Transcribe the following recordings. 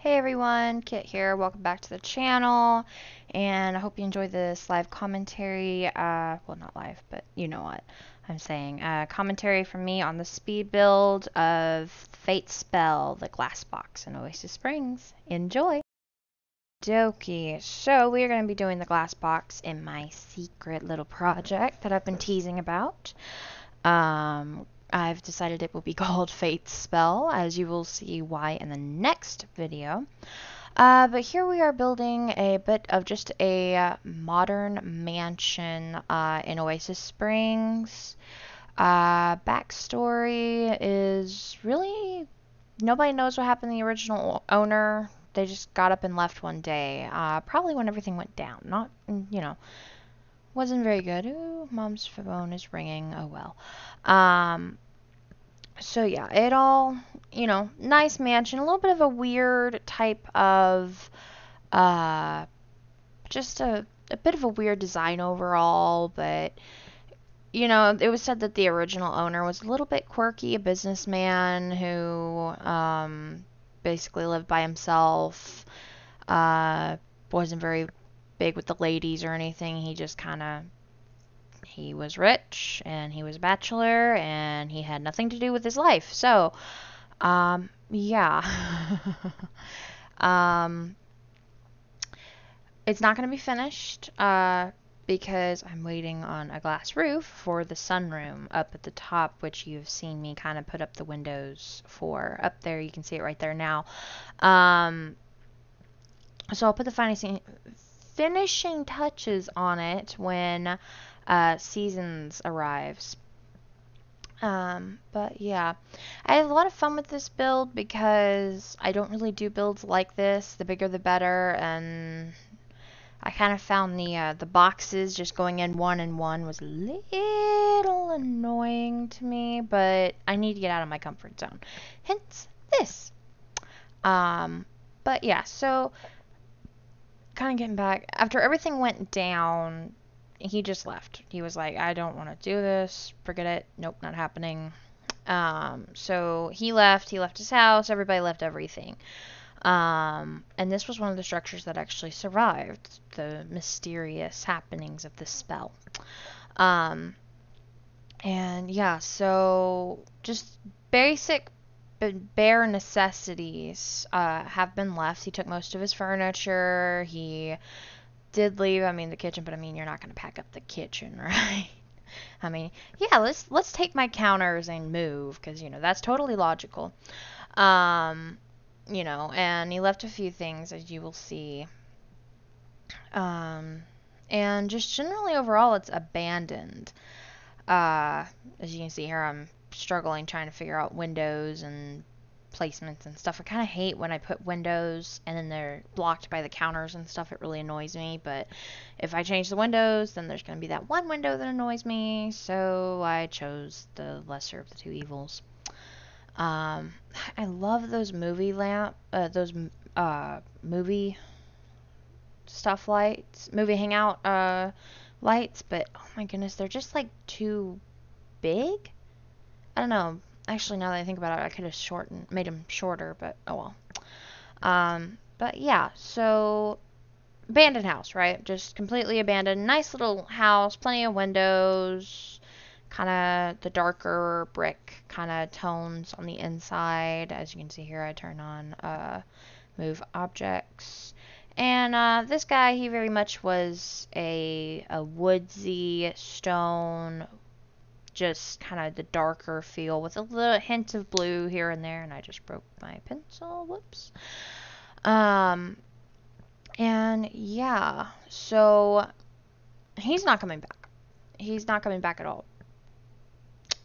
Hey everyone, Kit here. Welcome back to the channel, and I hope you enjoy this live commentary. Well, not live, but you know what I'm saying. Commentary from me on the speed build of Fate Spell, the glass box in Oasis Springs. Enjoy! Dokie, so we are going to be doing the glass box in my secret little project that I've been teasing about. I've decided it will be called Fate Spell, as you will see why in the next video. But here we are building a bit of just a modern mansion in Oasis Springs. Backstory is really nobody knows what happened to the original owner. They just got up and left one day, probably when everything went down. Not, wasn't very good. Ooh, mom's phone is ringing. Oh well. So yeah, it all, nice mansion, a little bit of a weird type of, uh, just a bit of a weird design overall, but, it was said that the original owner was a little bit quirky, a businessman who, basically lived by himself, wasn't very big with the ladies or anything, he was rich and he was a bachelor and he had nothing to do with his life. So, yeah. um, it's not going to be finished, because I'm waiting on a glass roof for the sunroom up at the top, which you've seen me kind of put up the windows for. Up there, you can see it right there now. So I'll put the finishing touches on it when seasons arrives. But yeah, I had a lot of fun with this build because I don't really do builds like this. The bigger the better, and I kind of found the boxes just going in one and one was a little annoying to me, but I need to get out of my comfort zone. Hence this. But yeah, so kind of getting back after everything went down, he just left. He was like, I don't want to do this. Forget it. Nope, not happening. So he left his house, everybody left everything. And this was one of the structures that actually survived the mysterious happenings of this spell. And yeah, so just basic bare necessities have been left. He took most of his furniture. He did leave, the kitchen, but you're not going to pack up the kitchen, right? Yeah, let's take my counters and move, because, that's totally logical. And he left a few things, as you will see. And just generally overall, it's abandoned. As you can see here, I'm struggling trying to figure out windows and placements and stuff. I kind of hate when I put windows and then they're blocked by the counters and stuff. It really annoys me, but if I change the windows, then there's going to be that one window that annoys me, so I chose the lesser of the two evils. I love those movie stuff lights, movie hangout lights, but oh my goodness, they're just like too big. I don't know. Actually, now that I think about it, I could have made them shorter, but oh well. But yeah, so abandoned house, right? Just completely abandoned. Nice little house, plenty of windows, kind of the darker brick kind of tones on the inside. As you can see here, I turn on move objects. And this guy, he very much was a woodsy stone, just kind of the darker feel with a little hint of blue here and there, and I just broke my pencil, whoops. And yeah, so he's not coming back. He's not coming back at all.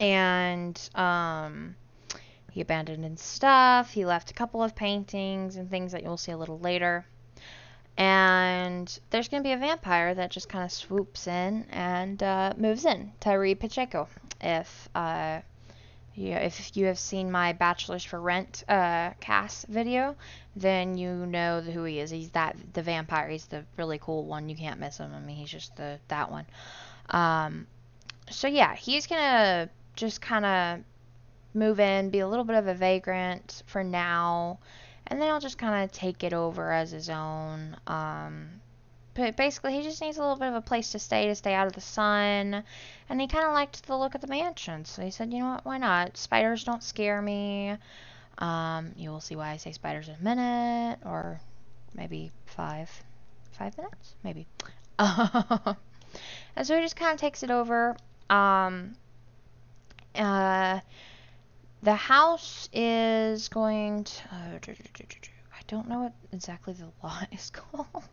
And he abandoned his stuff. He left a couple of paintings and things that you'll see a little later. And there's going to be a vampire that just kind of swoops in and moves in. Tyree Pacheco. If you have seen my Bachelors for Rent cast video, then you know who he is. He's the vampire. He's the really cool one. You can't miss him. He's just that one. So yeah, he's going to just kind of move in, be a little bit of a vagrant for now, and then he'll just kind of take it over as his own. But basically, he just needs a little bit of a place to stay out of the sun, and he kind of liked the look of the mansion, so he said, you know what, why not? Spiders don't scare me. You will see why I say spiders in a minute, or maybe 5 minutes, maybe. And so he just kind of takes it over. Uh, the house is going to. I don't know what exactly the lot is called.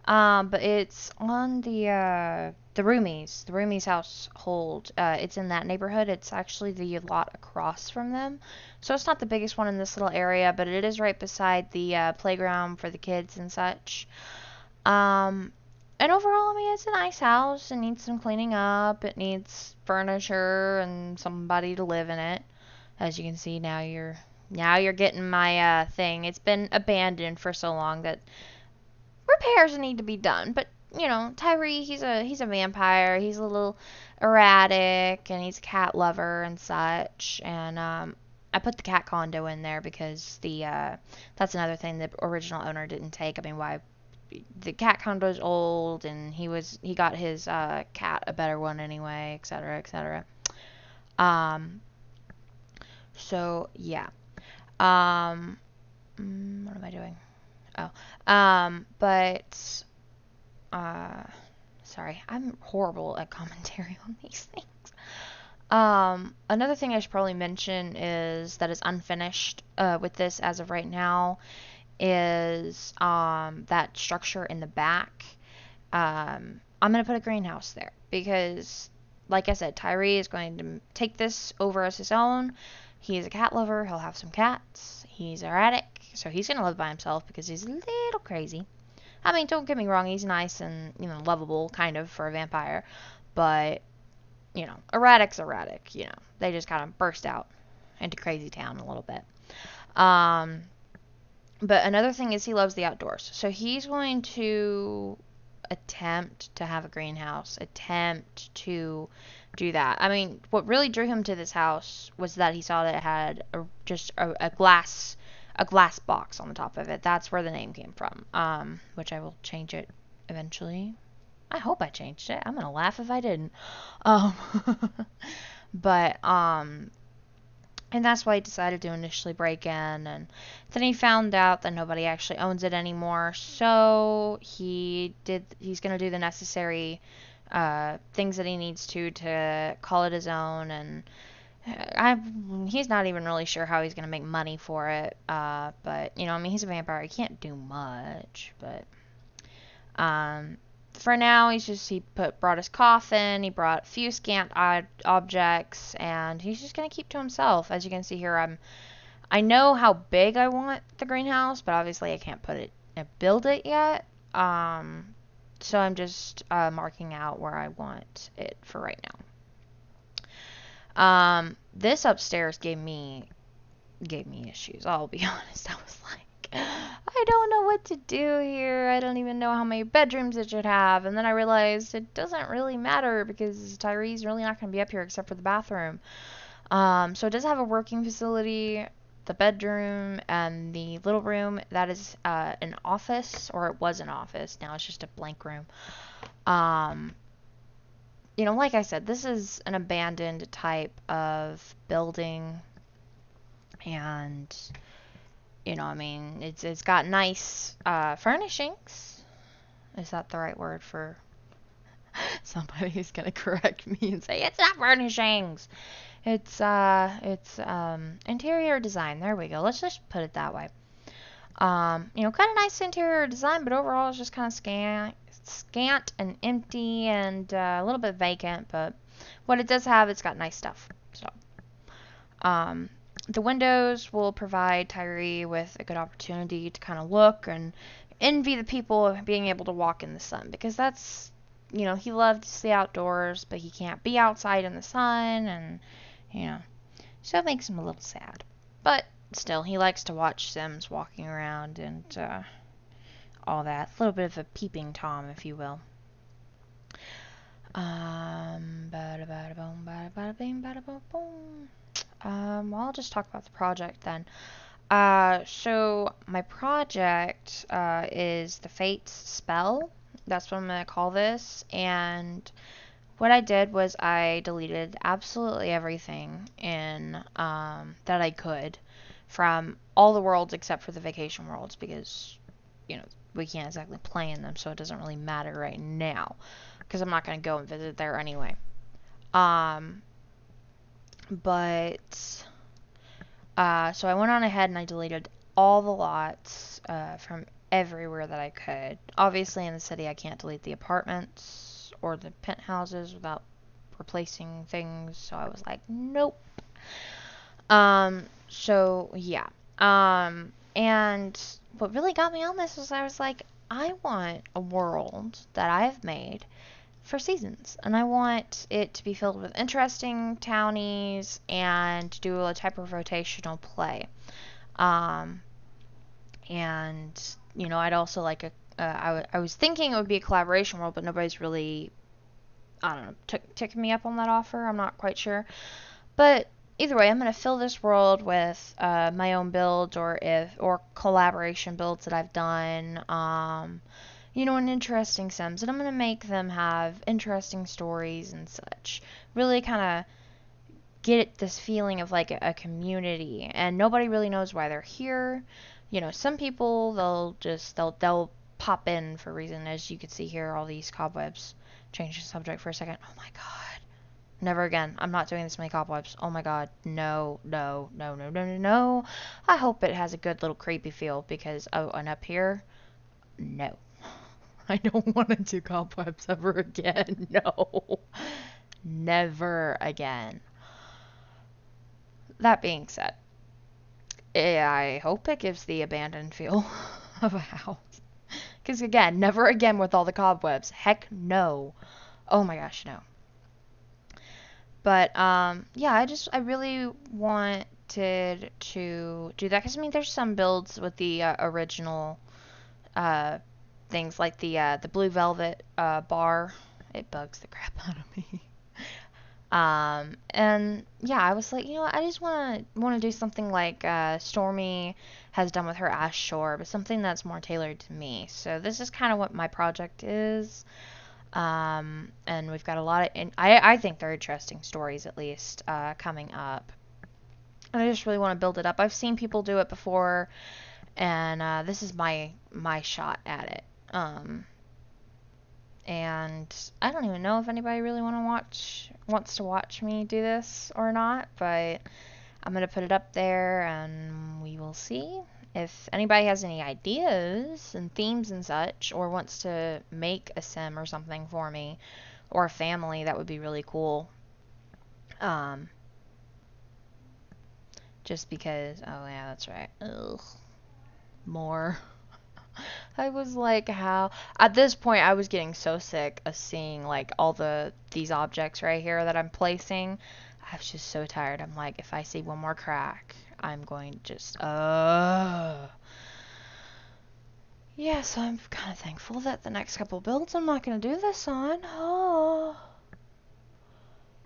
But it's on the Roomies, the Roomies household. It's in that neighborhood. It's actually the lot across from them. So it's not the biggest one in this little area, but it is right beside the playground for the kids and such. And overall, I mean, it's a nice house. It needs some cleaning up. It needs furniture and somebody to live in it. As you can see, now you're getting my thing. It's been abandoned for so long that repairs need to be done. But you know, Tyree, he's a vampire. He's a little erratic, and he's a cat lover and such. And I put the cat condo in there because that's another thing the original owner didn't take. I mean, why? The cat condo's old, and he got his cat a better one anyway, etc., etc. So yeah. What am I doing? Oh, but sorry, I'm horrible at commentary on these things. Another thing I should probably mention is that is unfinished with this as of right now is that structure in the back. I'm gonna put a greenhouse there because, like I said, Tyree is going to take this over as his own. He's a cat lover. He'll have some cats. He's erratic, so he's gonna live by himself because he's a little crazy. I mean, don't get me wrong, he's nice and, you know, lovable kind of for a vampire, but you know, erratic's erratic. You know, they just kind of burst out into crazy town a little bit. But another thing is he loves the outdoors, so he's going to attempt to have a greenhouse, attempt to do that. I mean, what really drew him to this house was that he saw that it had just a glass box on the top of it. That's where the name came from. Which I will change it eventually. I hope I changed it. I'm gonna laugh if I didn't. Um, but and that's why he decided to initially break in, and then he found out that nobody actually owns it anymore, so he's gonna do the necessary things that he needs to call it his own, and he's not even really sure how he's gonna make money for it, but you know, I mean, he's a vampire, he can't do much, but for now, he brought his coffin, he brought a few scant objects, and he's just gonna keep to himself. As you can see here, I know how big I want the greenhouse, but obviously I can't build it yet. So I'm just marking out where I want it for right now. This upstairs gave me issues. I'll be honest. I was like, I don't know what to do here. I don't even know how many bedrooms it should have. And then I realized it doesn't really matter because Tyree's really not going to be up here except for the bathroom. So it does have a working facility, the bedroom, and the little room. That is an office, or it was an office. Now it's just a blank room. You know, like I said, this is an abandoned type of building, and you know, I mean, it's got nice furnishings. Is that the right word for somebody who's gonna correct me and say it's not furnishings? It's interior design. There we go. Let's just put it that way. You know, kind of nice interior design, but overall it's just kind of scant and empty and a little bit vacant. But what it does have, it's got nice stuff. So, the windows will provide Tyree with a good opportunity to kind of look and envy the people of being able to walk in the sun, because that's, you know, he loves the outdoors, but he can't be outside in the sun, and, you know, so it makes him a little sad. But still, he likes to watch Sims walking around and all that. A little bit of a peeping Tom, if you will. I'll just talk about the project then. So my project is the Fates spell. That's what I'm gonna call this. And what I did was I deleted absolutely everything in that I could from all the worlds except for the vacation worlds because we can't exactly play in them, so it doesn't really matter right now because I'm not gonna go and visit there anyway. Um, but so I went on ahead and I deleted all the lots from everywhere that I could. Obviously, in the city, I can't delete the apartments or the penthouses without replacing things. So I was like, nope. So yeah. And what really got me on this was I was like, I want a world that I've made for seasons, and I want it to be filled with interesting townies and do a type of rotational play. Um, and I'd also like I was thinking it would be a collaboration world, but nobody's really, I don't know, took me up on that offer. I'm not quite sure, but either way, I'm gonna fill this world with my own builds or collaboration builds that I've done. And interesting sims, and I'm gonna make them have interesting stories and such. Really kind of get this feeling of like a community, and nobody really knows why they're here. Some people they'll pop in for a reason, as you can see here, all these cobwebs. Change the subject for a second. Oh my god. Never again. I'm not doing this many cobwebs. Oh my god. No, no, no, no, no, no, no. I hope it has a good little creepy feel because, oh, and up here, no. I don't want to do cobwebs ever again. No. Never again. That being said, I hope it gives the abandoned feel of a house. Because again, never again with all the cobwebs. Heck no. Oh my gosh, no. But yeah, I really wanted to do that because I mean, there's some builds with the original uh, things like the blue velvet bar. It bugs the crap out of me. And yeah, I was like, I just want to do something like Stormy has done with her Ash Shore, but something that's more tailored to me. So this is kind of what my project is. And we've got a lot of, I think they're interesting stories at least coming up. And I just really want to build it up. I've seen people do it before, and this is my shot at it. And I don't even know if anybody really wants to watch me do this or not, but I'm gonna put it up there and we will see. If anybody has any ideas and themes and such, or wants to make a sim or something for me, or a family, that would be really cool. Um, just because, oh yeah, that's right. Ugh, more. I was like, how? At this point, I was getting so sick of seeing like all these objects right here that I'm placing. I was just so tired. I'm like, if I see one more crack, I'm going to just, yeah, so I'm kind of thankful that the next couple builds I'm not going to do this on. Oh.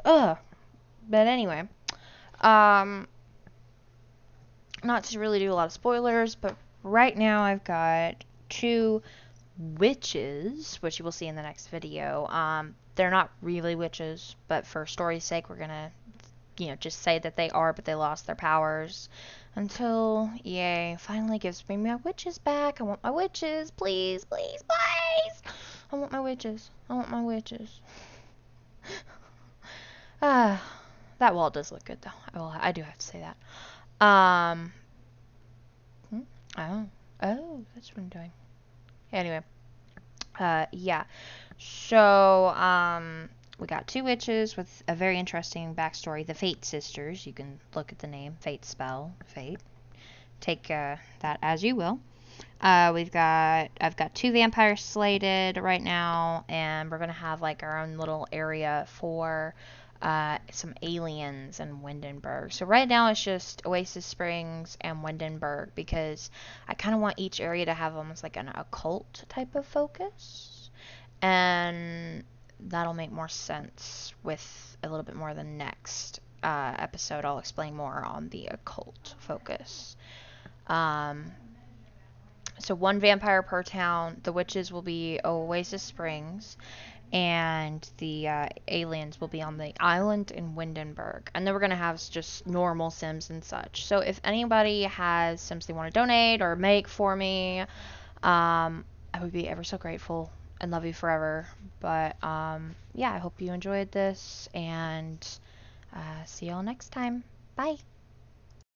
Ugh. But anyway, um, not to really do a lot of spoilers, but right now I've got two witches, which you will see in the next video. They're not really witches, but for story's sake, we're gonna, just say that they are, but they lost their powers until EA finally gives me my witches back. I want my witches, please, please, please. I want my witches. I want my witches. Ah, that wall does look good though. I do have to say that. Hmm? Oh, that's what I'm doing. Anyway, yeah. So, we got two witches with a very interesting backstory. The Fate sisters. You can look at the name. Fate spell. Fate. Take that as you will. I've got two vampires slated right now, and we're gonna have like our own little area for some aliens in Windenburg. So right now it's just Oasis Springs and Windenburg because I kind of want each area to have almost like an occult type of focus, and that'll make more sense with a little bit more of the next episode. I'll explain more on the occult focus. Um, so one vampire per town. The witches will be Oasis Springs, and the aliens will be on the island in Windenburg. And then we're gonna have just normal Sims and such. So if anybody has Sims they want to donate or make for me, I would be ever so grateful and love you forever. But yeah, I hope you enjoyed this, and see y'all next time. Bye.